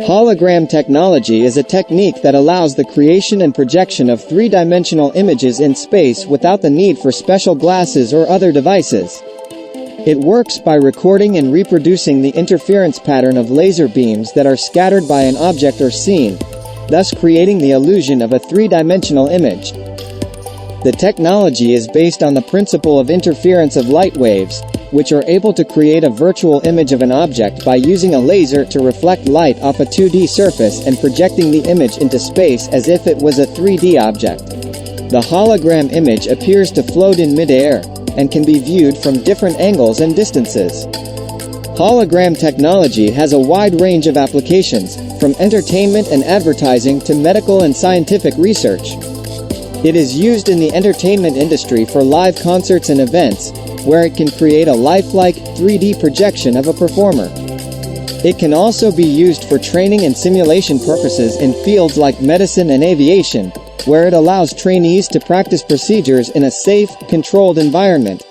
Hologram technology is a technique that allows the creation and projection of three-dimensional images in space without the need for special glasses or other devices. It works by recording and reproducing the interference pattern of laser beams that are scattered by an object or scene, thus creating the illusion of a three-dimensional image. The technology is based on the principle of interference of light waves, which are able to create a virtual image of an object by using a laser to reflect light off a 2D surface and projecting the image into space as if it was a 3D object. The hologram image appears to float in mid-air, and can be viewed from different angles and distances. Hologram technology has a wide range of applications, from entertainment and advertising to medical and scientific research. It is used in the entertainment industry for live concerts and events, where it can create a lifelike, 3D projection of a performer. It can also be used for training and simulation purposes in fields like medicine and aviation, where it allows trainees to practice procedures in a safe, controlled environment.